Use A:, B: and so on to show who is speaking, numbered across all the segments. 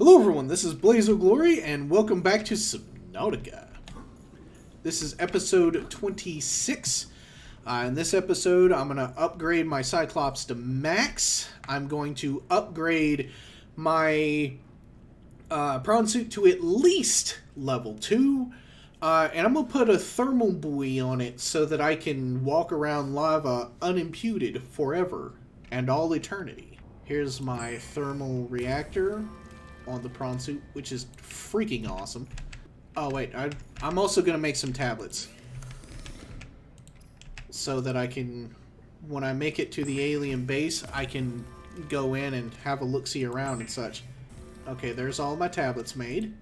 A: Hello everyone, this is Blaze of Glory, and welcome back to Subnautica. This is episode 26. In this episode, I'm going to upgrade my Cyclops to max. I'm going to upgrade my prawn suit to at least level 2. And I'm going to put a thermal buoy on it so that I can walk around lava unimpeded forever and all eternity. Here's my thermal reactor on the prawn suit, which is freaking awesome. Oh wait, I'm also going to make some tablets so that I can, when I make it to the alien base, I can go in and have a look-see around and such. Okay, there's all my tablets made.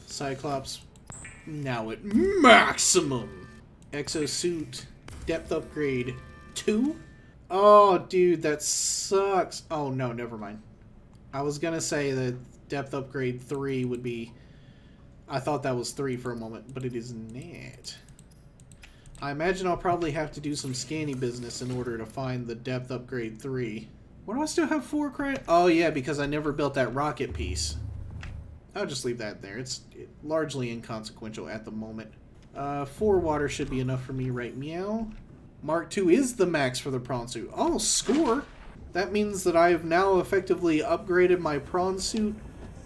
A: Cyclops now at maximum. Exosuit depth upgrade 2. Oh dude, that sucks. Oh no, never mind. I was gonna say that depth upgrade 3 would be... I thought that was 3 for a moment, but it is not. I imagine I'll probably have to do some scanny business in order to find the depth upgrade 3. Why do I still have 4 credit? Oh yeah, because I never built that rocket piece. I'll just leave that there. It's largely inconsequential at the moment. 4 water should be enough for me, right? Meow. Mark II is the max for the prawn suit. Oh, score! That means that I have now effectively upgraded my prawn suit.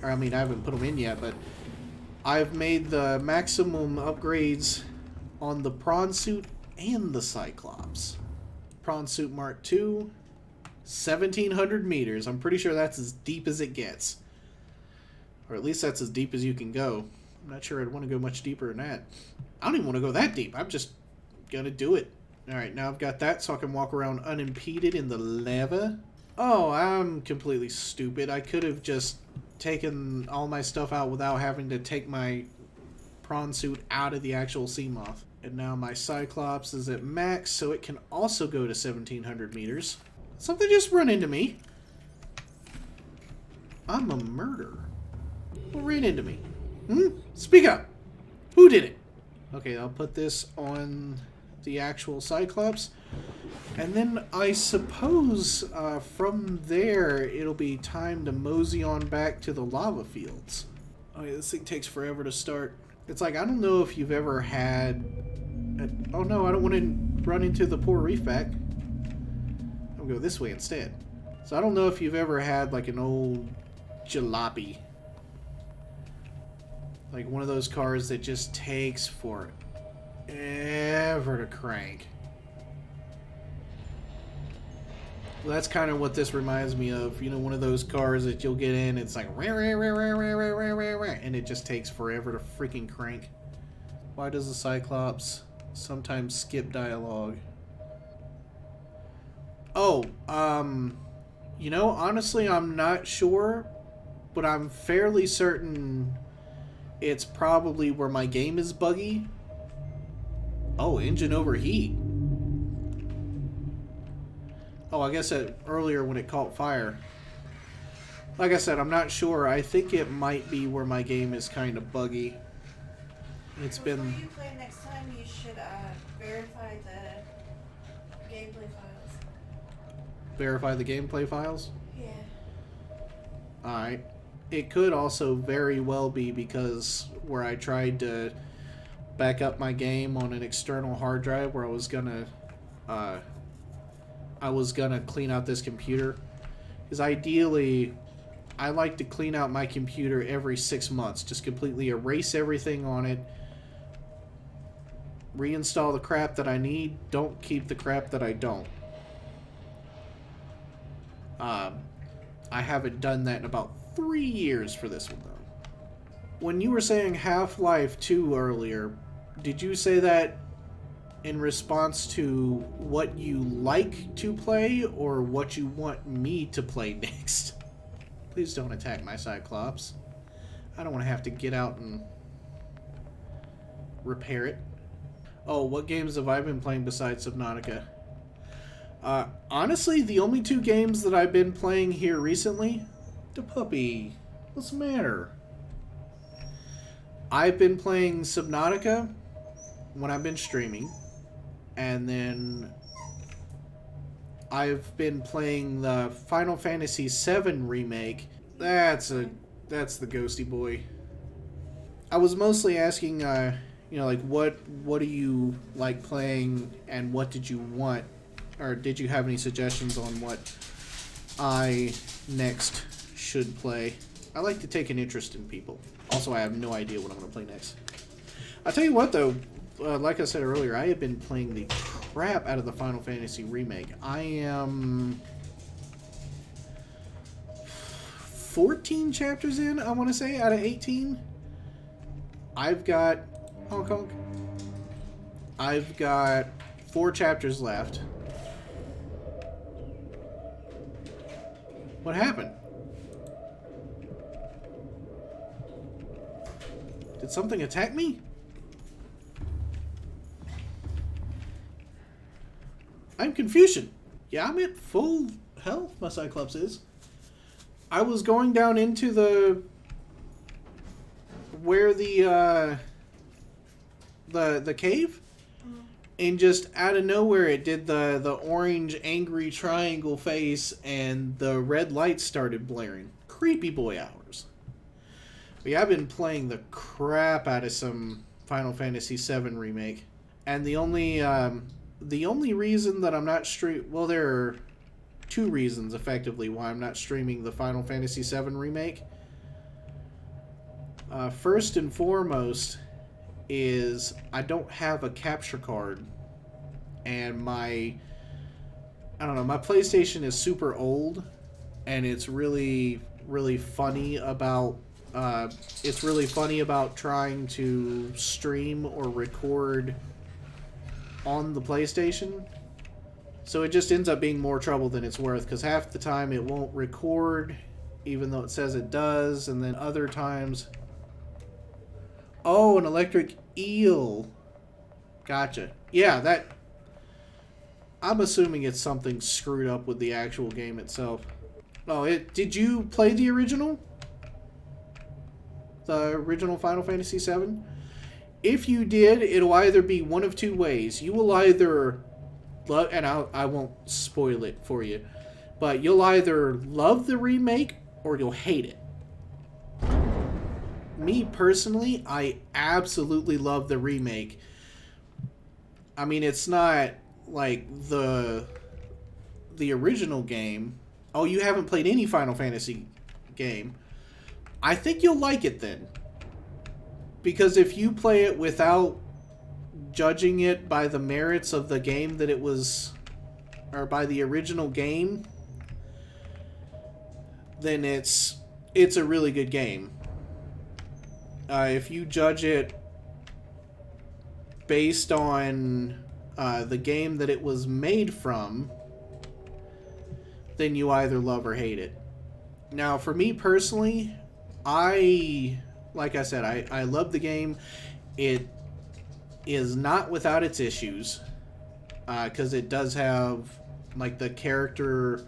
A: Or, I mean, I haven't put them in yet, but I've made the maximum upgrades on the prawn suit and the Cyclops. Prawn suit Mark II, 1,700 meters. I'm pretty sure that's as deep as it gets. Or at least that's as deep as you can go. I'm not sure I'd want to go much deeper than that. I don't even want to go that deep. I'm just gonna do it. Alright, now I've got that so I can walk around unimpeded in the lava. Oh, I'm completely stupid. I could have just taken all my stuff out without having to take my prawn suit out of the actual sea moth. And now my Cyclops is at max, so it can also go to 1,700 meters. Something just run into me. I'm a murderer. What ran into me? Speak up. Who did it? Okay, I'll put this on the actual Cyclops. And then I suppose from there it'll be time to mosey on back to the lava fields. Oh yeah, this thing takes forever to start. It's like, I don't know if you've ever had... Oh no, I don't want to run into the poor reef back. I'll go this way instead. So I don't know if you've ever had like an old jalopy. Like one of those cars that just takes forever to crank. Well, that's kind of what this reminds me of. You know, one of those cars that you'll get in, it's like, and it just takes forever to freaking crank. Why does the Cyclops sometimes skip dialogue? Oh, you know, honestly, I'm not sure, but I'm fairly certain it's probably where my game is buggy. Oh, engine overheat. Oh, I guess earlier when it caught fire. Like I said, I'm not sure. I think it might be where my game is kind of buggy. It's been...
B: Before you play next time, you should verify the gameplay files.
A: Verify the gameplay files?
B: Yeah.
A: Alright. It could also very well be because where I tried to back up my game on an external hard drive where I was gonna clean out this computer. Because ideally, I like to clean out my computer every 6 months. Just completely erase everything on it. Reinstall the crap that I need. Don't keep the crap that I don't. I haven't done that in about 3 years for this one, though. When you were saying Half-Life 2 earlier, did you say that in response to what you like to play or what you want me to play next? Please don't attack my Cyclops. I don't want to have to get out and repair it. Oh, what games have I been playing besides Subnautica? Honestly, the only 2 games that I've been playing here recently... The puppy. What's the matter? I've been playing Subnautica when I've been streaming. And then I've been playing the Final Fantasy VII remake. That's a That's the ghosty boy. I was mostly asking, you know, like what do you like playing, and what did you want, or did you have any suggestions on what I next should play? I like to take an interest in people. Also, I have no idea what I'm going to play next. I'll tell you what, though, like I said earlier, I have been playing the crap out of the Final Fantasy Remake. I am 14 chapters in, I want to say, out of 18. I've got... Honk honk. I've got 4 chapters left. What happened? Did something attack me? I'm Confucian. Yeah, I'm at full health, my Cyclops is. I was going down into the... where the cave? And just out of nowhere it did the orange angry triangle face and the red lights started blaring. Creepy boy hours. But yeah, I've been playing the crap out of some Final Fantasy VII Remake. And the only reason that I'm not well, there are 2 reasons effectively why I'm not streaming the Final Fantasy VII Remake. First and foremost is I don't have a capture card, and my PlayStation is super old, and it's really funny about trying to stream or record on the PlayStation. So it just ends up being more trouble than it's worth, because half the time it won't record even though it says it does, and then other times... Oh, an electric eel. Gotcha. Yeah, that... I'm assuming it's something screwed up with the actual game itself. Oh, did you play the original? The original Final Fantasy VII? If you did, it'll either be one of 2 ways. You will either love... And I won't spoil it for you. But you'll either love the remake or you'll hate it. Me personally, I absolutely love the remake. I mean, it's not like the original game. Oh, you haven't played any Final Fantasy game. I think you'll like it then. Because if you play it without judging it by the merits of the game that it was, or by the original game, then it's a really good game. If you judge it based on the game that it was made from, then you either love or hate it. Now, for me personally, like I said, I love the game. It is not without its issues, because it does have, like, the character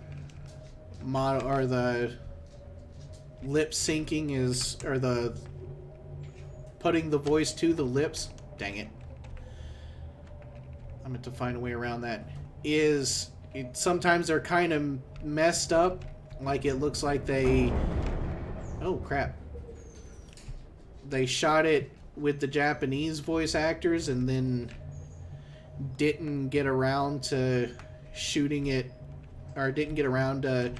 A: model, or the lip syncing is, or the putting the voice to the lips. Dang it. I'm going to find a way around that. Sometimes they're kind of messed up. Like, it looks like they... Oh, crap. They shot it with the Japanese voice actors and then didn't get around to shooting it, or didn't get around to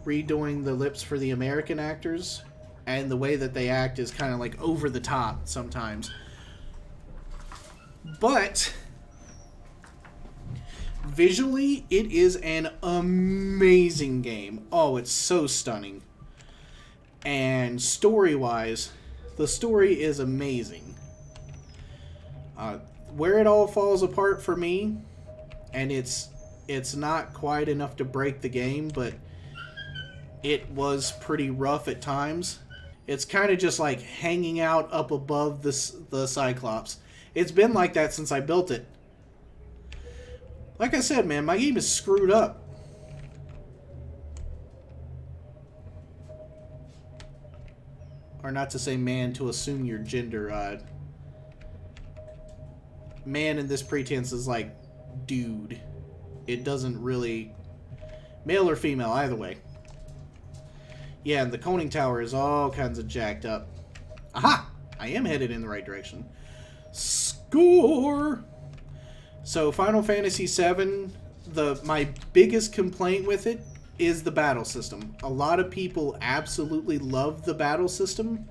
A: redoing the lips for the American actors. And the way that they act is kind of like over the top sometimes. But visually, it is an amazing game. Oh, it's so stunning. And story-wise, the story is amazing. Where it all falls apart for me, and it's not quite enough to break the game, but it was pretty rough at times. It's kind of just like hanging out up above the Cyclops. It's been like that since I built it. Like I said, man, my game is screwed up. Or not to say man, to assume your gender. Man in this pretense is like dude. It doesn't really... Male or female, either way. Yeah, and the coning tower is all kinds of jacked up. Aha! I am headed in the right direction. Score! So Final Fantasy VII, my biggest complaint with it is the battle system. A lot of people absolutely love the battle system.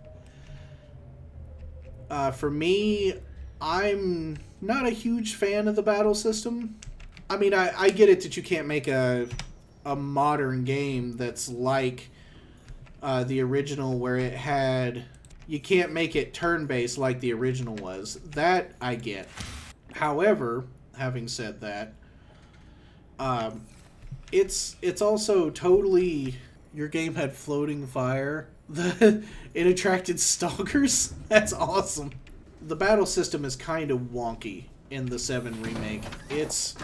A: For me, I'm not a huge fan of the battle system. I mean, I get it that you can't make a modern game that's like the original, where it had... You can't make it turn-based like the original was. That I get. However, having said that, it's also totally... Your game had floating fire. It attracted stalkers. That's awesome. The battle system is kind of wonky in the 7 remake. It's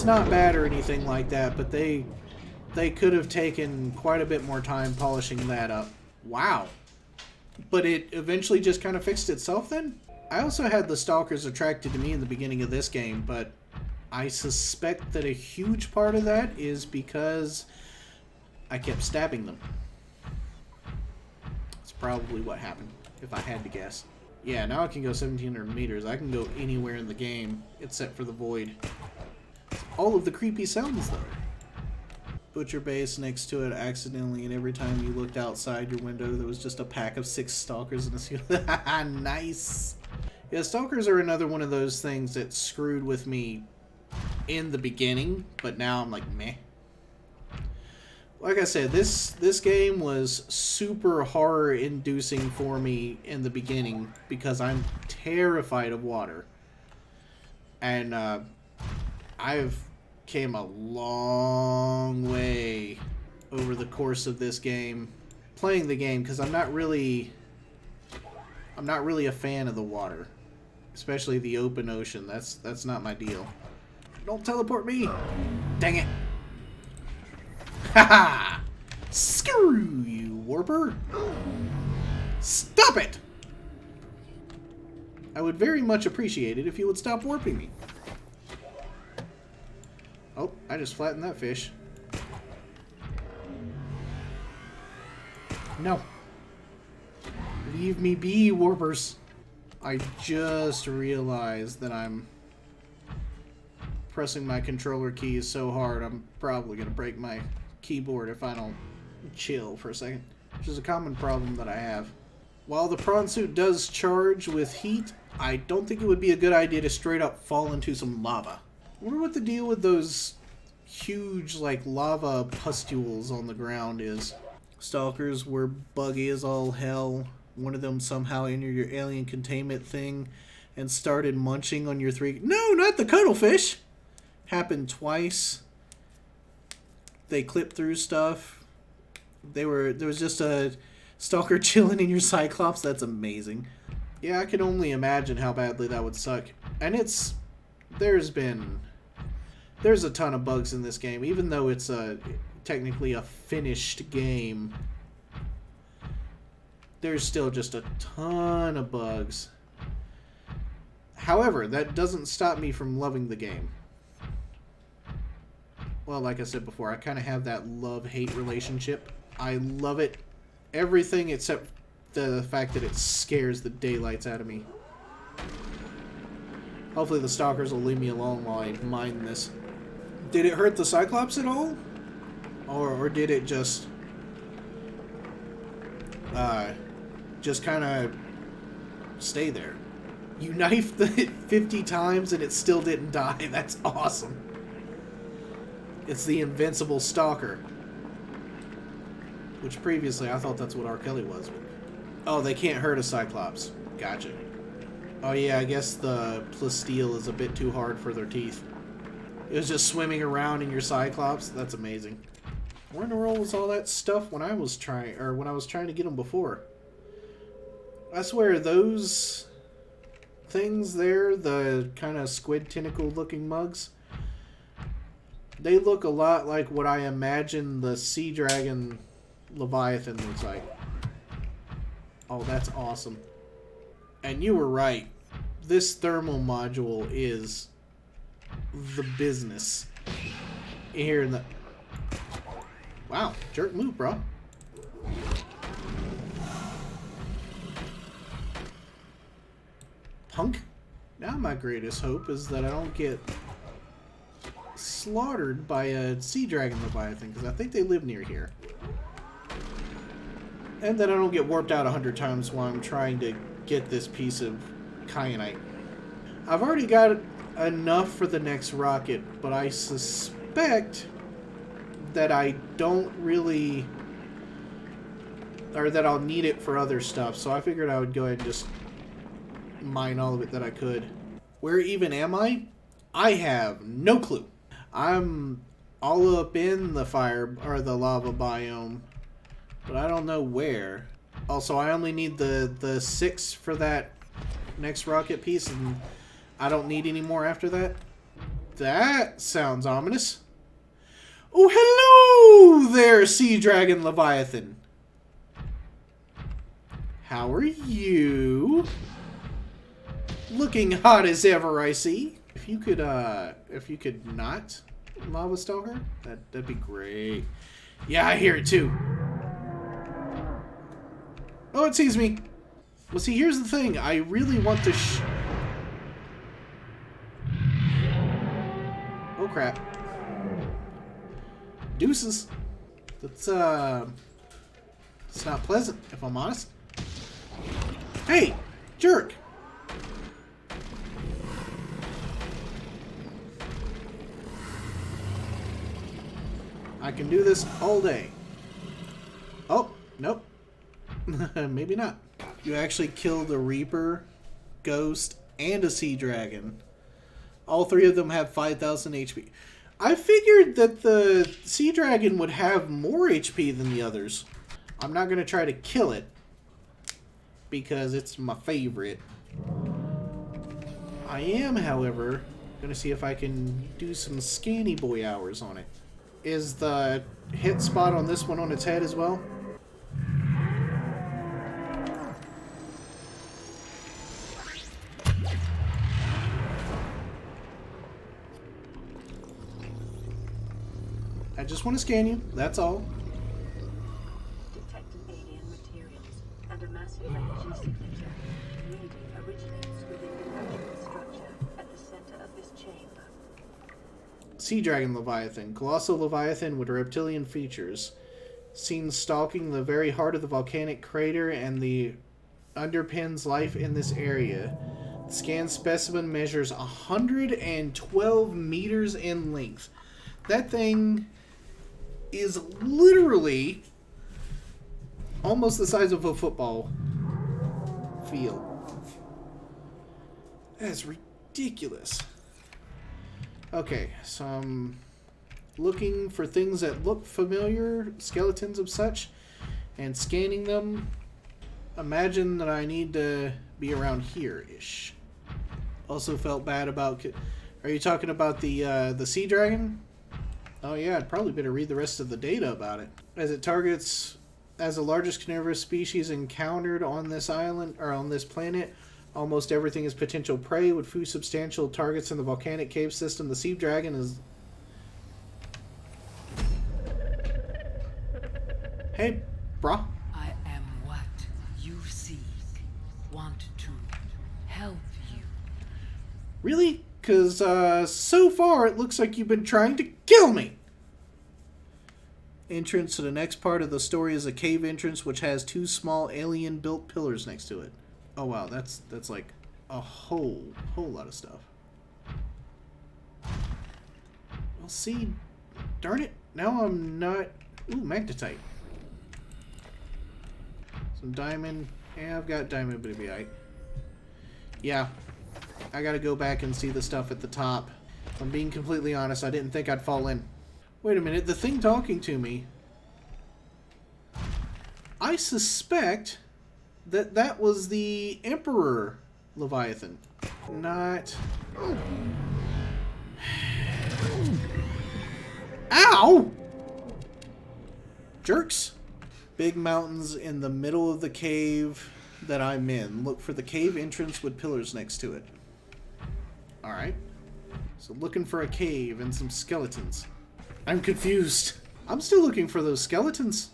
A: not bad or anything like that, but they could have taken quite a bit more time polishing that up. Wow. But it eventually just kind of fixed itself then? I also had the stalkers attracted to me in the beginning of this game, but I suspect that a huge part of that is because I kept stabbing them. That's probably what happened, if I had to guess. Yeah, now I can go 1,700 meters. I can go anywhere in the game, except for the void. All of the creepy sounds, though. Butcher base next to it accidentally, and every time you looked outside your window, there was just a pack of 6 stalkers in a ceiling. Nice! Yeah, stalkers are another one of those things that screwed with me in the beginning, but now I'm like, meh. Like I said, this game was super horror-inducing for me in the beginning because I'm terrified of water. And I've came a long way over the course of this game, playing the game, because I'm not really a fan of the water, especially the open ocean. That's not my deal. Don't teleport me! Dang it! Haha! Screw you, Warper! Stop it! I would very much appreciate it if you would stop warping me. Oh, I just flattened that fish. No. Leave me be, Warpers. I just realized that I'm pressing my controller keys so hard I'm probably going to break my keyboard if I don't chill for a second. Which is a common problem that I have. While the prawn suit does charge with heat, I don't think it would be a good idea to straight up fall into some lava. I wonder what the deal with those huge, like, lava pustules on the ground is. Stalkers were buggy as all hell. One of them somehow entered your alien containment thing and started munching on your 3... No, not the cuttlefish! Happened twice. They clipped through stuff. There was just a stalker chilling in your Cyclops. That's amazing. Yeah, I can only imagine how badly that would suck. And there's a ton of bugs in this game, even though it's technically a finished game. There's still just a ton of bugs. However, that doesn't stop me from loving the game. Well, like I said before, I kind of have that love-hate relationship. I love it. Everything except the fact that it scares the daylights out of me. Hopefully the stalkers will leave me alone while I mine this. Did it hurt the Cyclops at all? Or did it just kind of stay there? You knifed it 50 times and it still didn't die. That's awesome. It's the invincible stalker. Which previously I thought that's what R. Kelly was. Oh, they can't hurt a Cyclops. Gotcha. Oh yeah, I guess the plasteel is a bit too hard for their teeth. It was just swimming around in your Cyclops. That's amazing. Where in the world was all that stuff when I was trying to get them before? I swear those things there, the kind of squid tentacle looking mugs, they look a lot like what I imagine the Seadragon Leviathan looks like. Oh, that's awesome. And you were right. This thermal module is the business. Here in the... Wow, jerk move, bro. Punk. Now my greatest hope is that I don't get slaughtered by a Seadragon Leviathan, because I think they live near here. And that I don't get warped out 100 times while I'm trying to get this piece of kyanite. I've already got enough for the next rocket, but I suspect that I don't really... or that I'll need it for other stuff, so I figured I would go ahead and just mine all of it that I could. Where even am I? I have no clue. I'm all up in the fire, or the lava biome, but I don't know where. Also, I only need the 6 for that next rocket piece, and I don't need any more after that. That sounds ominous. Oh, hello there, Seadragon Leviathan. How are you? Looking hot as ever, I see. If you could not lava stalker, that'd be great. Yeah, I hear it too. Oh, it sees me. Well, see, here's the thing. I really want to oh, crap. Deuces. That's, it's not pleasant, if I'm honest. Hey, jerk. I can do this all day. Oh, nope. Maybe not. You actually killed a Reaper, Ghost, and a Seadragon. All 3 of them have 5,000 HP. I figured that the Seadragon would have more HP than the others. I'm not going to try to kill it, because it's my favorite. I am, however, going to see if I can do some scanny boy hours on it. Is the hit spot on this one on its head as well? I just want to scan you, that's all.
C: Detecting alien materials and a massive energy signature. Maybe originates within the natural structure at the center of this chamber.
A: Seadragon Leviathan. Colossal Leviathan with reptilian features. Seen stalking the very heart of the volcanic crater and the underpins life in this area. The scanned specimen measures 112 meters in length. That thing is literally almost the size of a football field. That's ridiculous. Okay, so I'm looking for things that look familiar, skeletons of such, and scanning them. Imagine that I need to be around here-ish. Also felt bad about... Are you talking about the Seadragon? Oh yeah, I'd probably better read the rest of the data about it. As it targets as the largest carnivorous species encountered on this island, or on this planet, almost everything is potential prey. With few substantial targets in the volcanic cave system, the Seadragon is... Hey, brah.
D: I am what you seek. Want to help you.
A: Really? Because, so far it looks like you've been trying to kill me! Entrance to the next part of the story is a cave entrance which has 2 small alien-built pillars next to it. Oh wow, that's like a whole lot of stuff. Well, see, darn it, now I'm not... Ooh, magnetite. Some diamond. Yeah, I've got diamond, but it'd be alright. Yeah, I gotta go back and see the stuff at the top. If I'm being completely honest, I didn't think I'd fall in. Wait a minute, the thing talking to me... I suspect that that was the Emperor Leviathan. Not... Ow! Jerks. Big mountains in the middle of the cave that I'm in. Look for the cave entrance with pillars next to it. Alright. So looking for a cave and some skeletons. I'm confused. I'm still looking for those skeletons.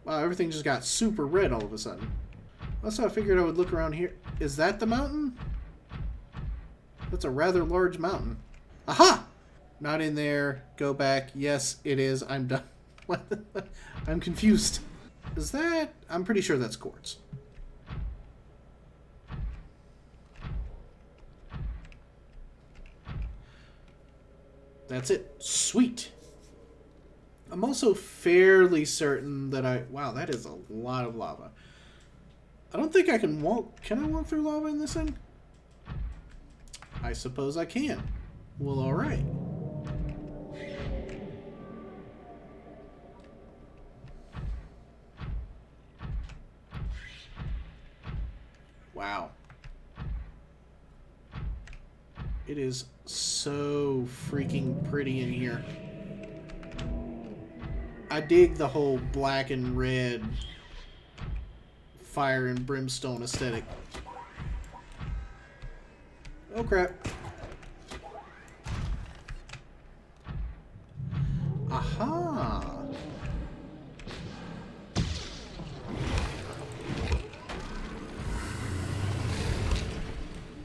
A: Wow, everything just got super red all of a sudden. That's how I figured I would look around here. Is that the mountain? That's a rather large mountain. Aha! Not in there. Go back. Yes, it is. I'm done. What? I'm confused. Is that... I'm pretty sure that's quartz. That's it. Sweet. I'm also fairly certain that I... Wow, that is a lot of lava. I don't think I can walk... Can I walk through lava in this thing? I suppose I can. Well, alright. Wow. It is so freaking pretty in here. I dig the whole black and red fire and brimstone aesthetic. Oh crap. Aha.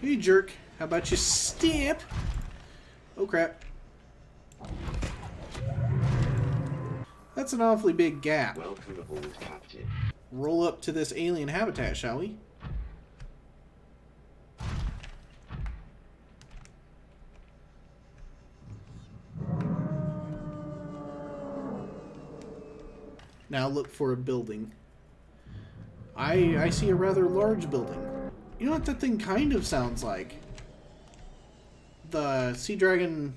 A: Hey jerk, how about you step? Oh crap. That's an awfully big gap.
E: Welcome aboard, Captain.
A: Roll up to this alien habitat, shall we? Now look for a building. I see a rather large building. You know what that thing kind of sounds like? The Seadragon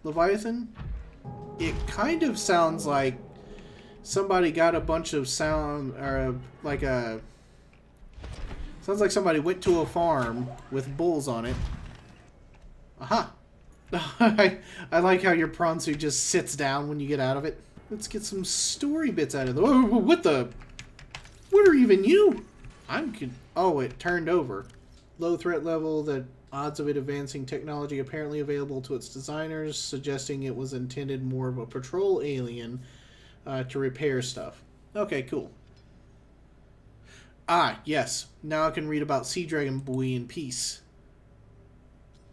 A: Leviathan? It kind of sounds like somebody got a bunch of sound, or like a... Sounds like somebody went to a farm with bulls on it. Aha! I like how your prawn suit just sits down when you get out of it. Let's get some story bits out of it. Oh, what the... What are even you? Oh, it turned over. Low threat level, the odds of it advancing technology apparently available to its designers, suggesting it was intended more of a patrol alien to repair stuff. Okay, cool. Ah, yes. Now I can read about Seadragon Boy in peace.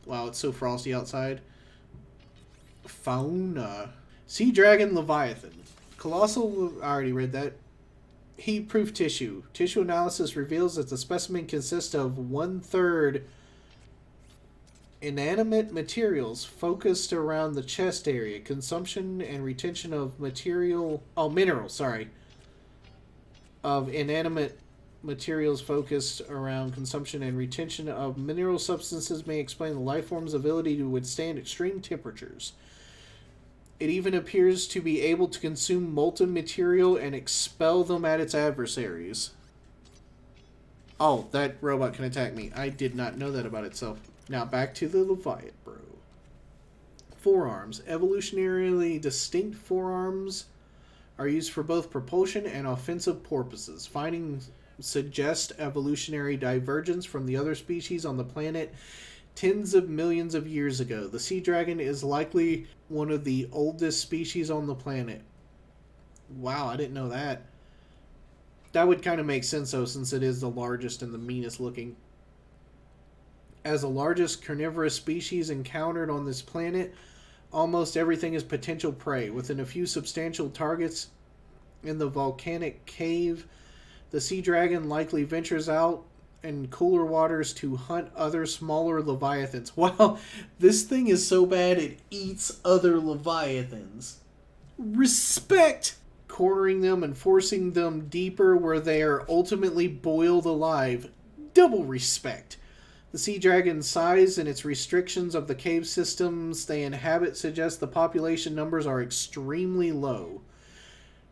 A: Wow, it's so frosty outside. Fauna. Seadragon Leviathan. Colossal... I already read that. Heat-proof tissue. Tissue analysis reveals that the specimen consists of 1/3 inanimate materials focused around the chest area. Consumption and retention of material... Oh, minerals, sorry. Of inanimate materials focused around consumption and retention of mineral substances may explain the life form's ability to withstand extreme temperatures. It even appears to be able to consume molten material and expel them at its adversaries. Oh, that robot can attack me. I did not know that about itself. Now back to the Leviathan, bro. Forearms. Evolutionarily distinct forearms are used for both propulsion and offensive purposes. Findings suggest evolutionary divergence from the other species on the planet tens of millions of years ago. The sea dragon is likely one of the oldest species on the planet. Wow, I didn't know that. That would kind of make sense, though, since it is the largest and the meanest looking. As the largest carnivorous species encountered on this planet, almost everything is potential prey. Within a few substantial targets in the volcanic cave, the sea dragon likely ventures out in cooler waters to hunt other smaller leviathans. Wow, this thing is so bad it eats other leviathans. Respect! Cornering them and forcing them deeper where they are ultimately boiled alive. Double respect. The sea dragon's size and its restrictions of the cave systems they inhabit suggest the population numbers are extremely low.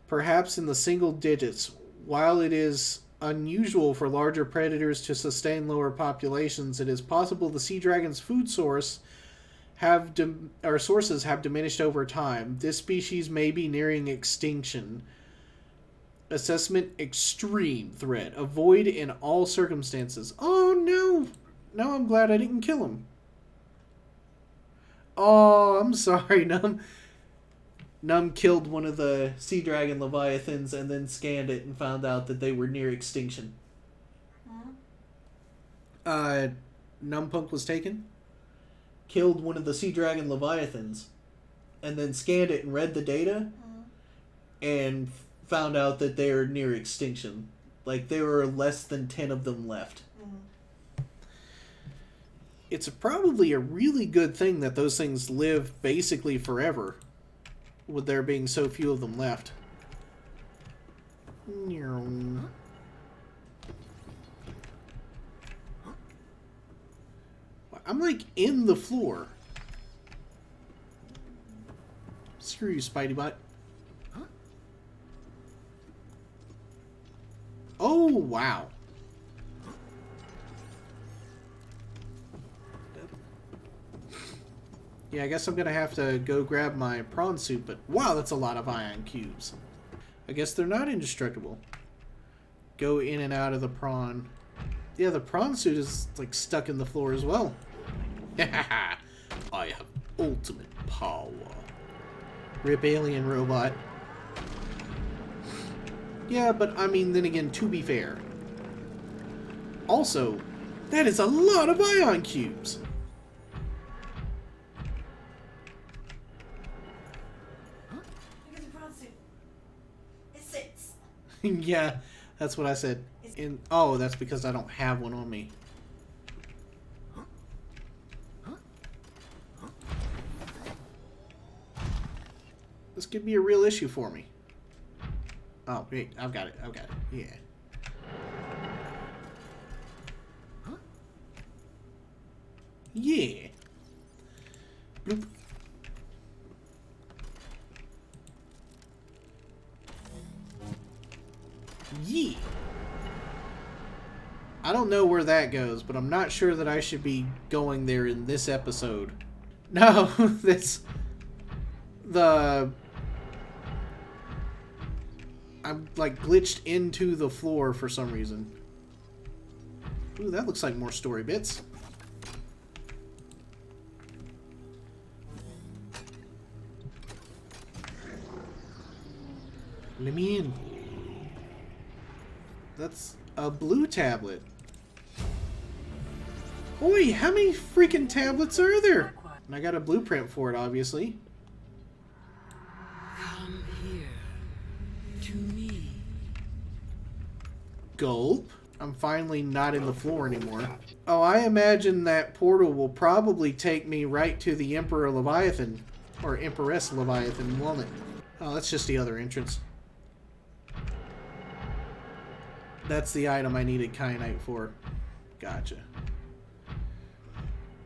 A: Perhaps in the single digits. While it is unusual for larger predators to sustain lower populations, it is possible the sea dragon's food sources have diminished over time. This species may be nearing extinction. Assessment: extreme threat. Avoid in all circumstances. Oh no! Now I'm glad I didn't kill him. Oh, I'm sorry, Num. Num killed one of the Seadragon Leviathans and then scanned it and found out that they were near extinction. Numpunk was taken, killed one of the Seadragon Leviathans, and then scanned it and read the data, and found out that they are near extinction. Like, there were less than 10 of them left. It's probably a really good thing that those things live basically forever, with there being so few of them left. I'm like in the floor. Screw you, Spidey Bot. Oh, wow. Yeah, I guess I'm gonna have to go grab my prawn suit, but wow, that's a lot of ion cubes. I guess they're not indestructible. Go in and out of the prawn. Yeah, the prawn suit is like stuck in the floor as well. I have ultimate power. Rip alien robot. Yeah, but I mean, then again, to be fair. Also, that is a lot of ion cubes.
B: Look at the prawn suit. It sits.
A: Yeah, that's what I said. Oh, that's because I don't have one on me. This could be a real issue for me. Oh, wait, I've got it. I've got it. Yeah. Yeah. Bloop. Yeah. I don't know where that goes, but I'm not sure that I should be going there in this episode. No, this... I'm, like, glitched into the floor for some reason. Ooh, that looks like more story bits. Let me in. That's a blue tablet. Oi, how many freaking tablets are there? And I got a blueprint for it, obviously.
D: Come here. To me.
A: Gulp. I'm finally not in the floor anymore. Oh, I imagine that portal will probably take me right to the Emperor Leviathan. Or Empress Leviathan, won't it? Oh, that's just the other entrance. That's the item I needed kyanite for. Gotcha.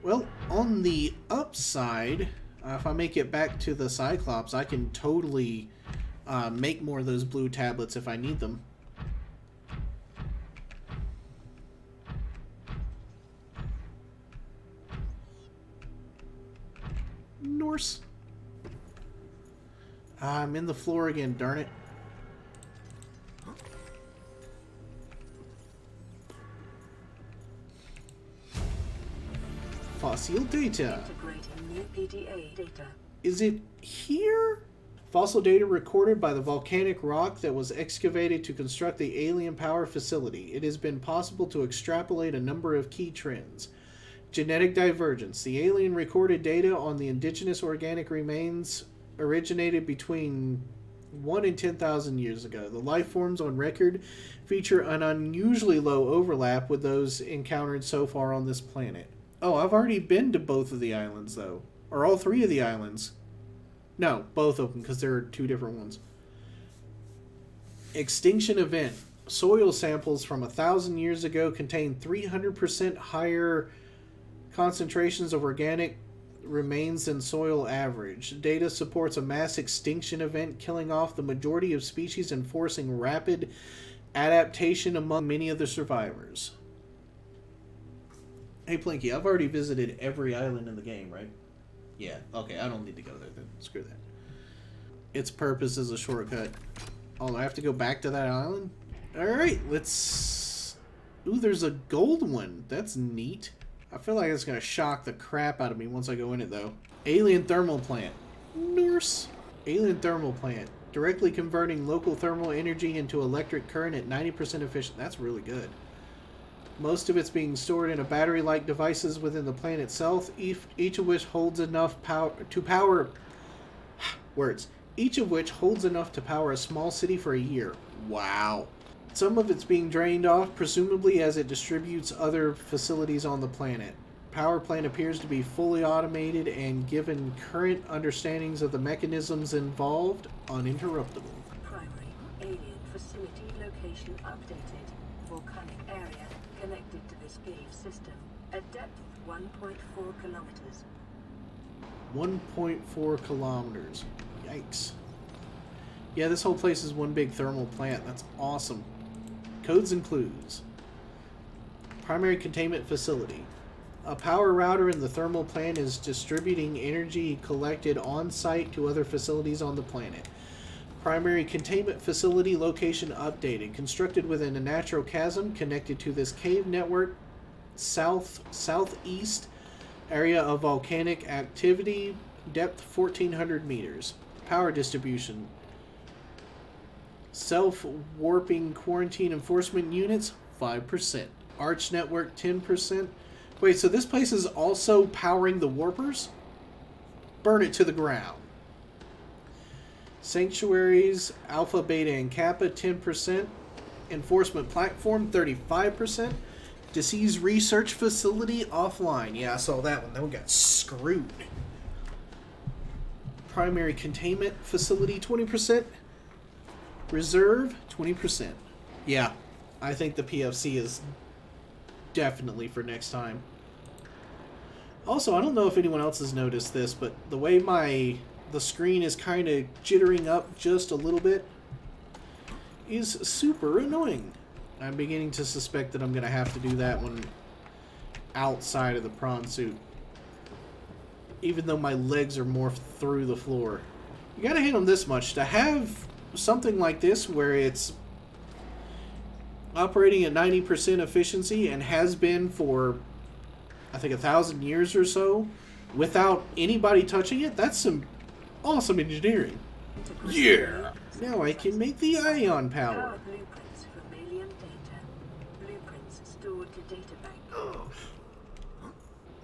A: Well, on the upside, if I make it back to the Cyclops, I can totally make more of those blue tablets if I need them. Norse. I'm in the floor again, darn it. Fossil data.
C: Integrating new PDA data.
A: Is it here? Fossil data recorded by the volcanic rock that was excavated to construct the alien power facility. It has been possible to extrapolate a number of key trends. Genetic divergence. The alien recorded data on the indigenous organic remains originated between 1 and 10,000 years ago. The life forms on record feature an unusually low overlap with those encountered so far on this planet. Oh, I've already been to both of the islands, though. Or all three of the islands. No, both of them, because there are two different ones. Extinction event. Soil samples from 1,000 years ago contain 300% higher concentrations of organic remains than soil average. Data supports a mass extinction event, killing off the majority of species and forcing rapid adaptation among many of the survivors. Hey Plinky, I've already visited every island in the game, right? Yeah, okay, I don't need to go there then. Screw that. Its purpose is a shortcut. Oh, do I have to go back to that island? Alright, let's... Ooh, there's a gold one. That's neat. I feel like it's going to shock the crap out of me once I go in it, though. Alien thermal plant. Norse. Alien thermal plant. Directly converting local thermal energy into electric current at 90% efficient. That's really good. Most of it's being stored in a battery-like devices within the plant itself, each of which holds enough power to power... words. Each of which holds enough to power a small city for a year. Wow. Some of it's being drained off, presumably as it distributes other facilities on the planet. Power plant appears to be fully automated and, given current understandings of the mechanisms involved, uninterruptible.
C: Primary alien facility location updated. Volcanic area connected to this cave system. At depth 1.4 kilometers.
A: 1.4 kilometers. Yikes. Yeah, this whole place is one big thermal plant. That's awesome. Codes and clues. Primary containment facility. A power router in the thermal plant is distributing energy collected on site to other facilities on the planet. Primary containment facility location updated. Constructed within a natural chasm connected to this cave network. Southeast area of volcanic activity. Depth 1400 meters. Power distribution. Self-warping quarantine enforcement units 5%. Arch network 10%. Wait, so this place is also powering the warpers? Burn it to the ground. Sanctuaries, Alpha, Beta, and Kappa, 10%. Enforcement platform, 35%. Disease research facility, offline. Yeah, I saw that one. That one got screwed. Primary containment facility, 20%. Reserve, 20%. Yeah, I think the PFC is definitely for next time. Also, I don't know if anyone else has noticed this, but the way the screen is kind of jittering up just a little bit is super annoying. I'm beginning to suspect that I'm going to have to do that when outside of the prawn suit. Even though my legs are morphed through the floor. You gotta hit them this much. To have something like this where it's operating at 90% efficiency and has been for, I think, 1,000 years or so, without anybody touching it, that's some awesome engineering. Yeah! Now I can make the ion power.
C: Power blueprints from alien data. Blueprints stored to data bank.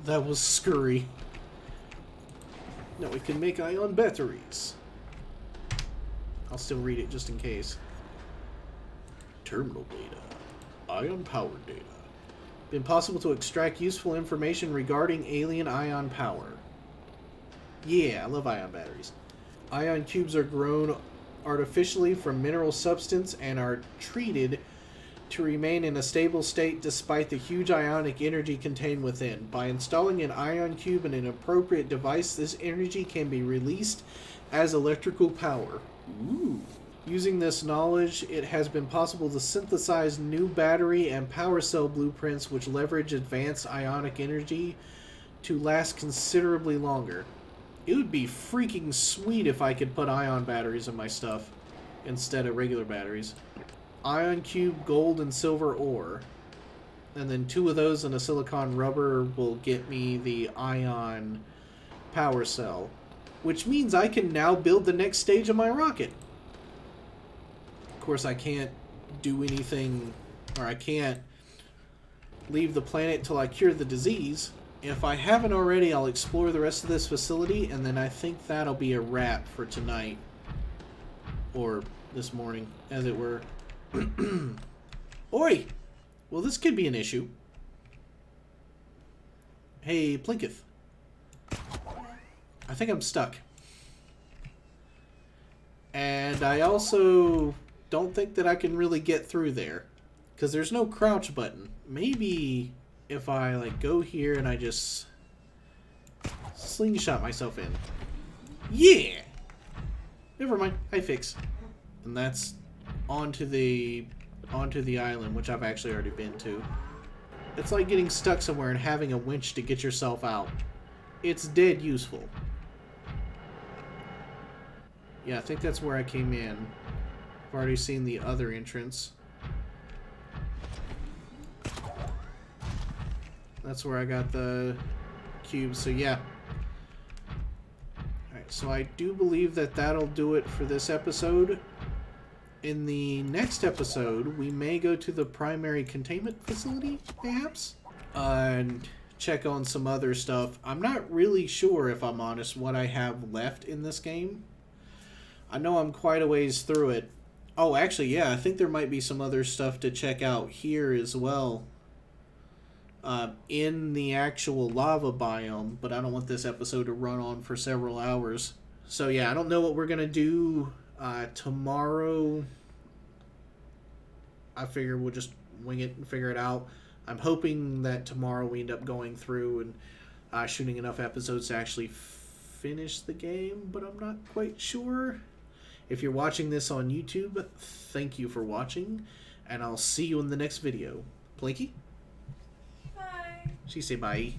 A: That was scurry. Now we can make ion batteries. I'll still read it just in case. Terminal data. Ion power data. Been possible to extract useful information regarding alien ion power. Yeah, I love ion batteries. Ion cubes are grown artificially from mineral substance and are treated to remain in a stable state despite the huge ionic energy contained within. By installing an ion cube in an appropriate device, this energy can be released as electrical power. Ooh. Using this knowledge, it has been possible to synthesize new battery and power cell blueprints which leverage advanced ionic energy to last considerably longer. It would be freaking sweet if I could put ion batteries in my stuff instead of regular batteries. Ion cube, gold, and silver ore. And then 2 of those and a silicon rubber will get me the ion power cell. Which means I can now build the next stage of my rocket. Of course, I can't do anything, or I can't leave the planet till I cure the disease. If I haven't already, I'll explore the rest of this facility, and then I think that'll be a wrap for tonight. Or this morning, as it were. Oi! Well, this could be an issue. Hey, Plinketh. I think I'm stuck. And I also don't think that I can really get through there. Because there's no crouch button. Maybe if I like go here and I just slingshot myself in. Yeah! Never mind. I fix. And that's onto the island, which I've actually already been to. It's like getting stuck somewhere and having a winch to get yourself out. It's dead useful. Yeah, I think that's where I came in. I've already seen the other entrance. That's where I got the cube, so yeah. So I do believe that that'll do it for this episode. In the next episode, we may go to the primary containment facility, perhaps, and check on some other stuff. I'm not really sure, if I'm honest, what I have left in this game. I know I'm quite a ways through it. Oh, actually, yeah, I think there might be some other stuff to check out here as well. In the actual lava biome, but I don't want this episode to run on for several hours. So yeah, I don't know what we're going to do tomorrow. I figure we'll just wing it and figure it out. I'm hoping that tomorrow we end up going through and shooting enough episodes to actually finish the game, but I'm not quite sure. If you're watching this on YouTube, thank you for watching, and I'll see you in the next video. Blinky?
B: Bye.
A: She say bye.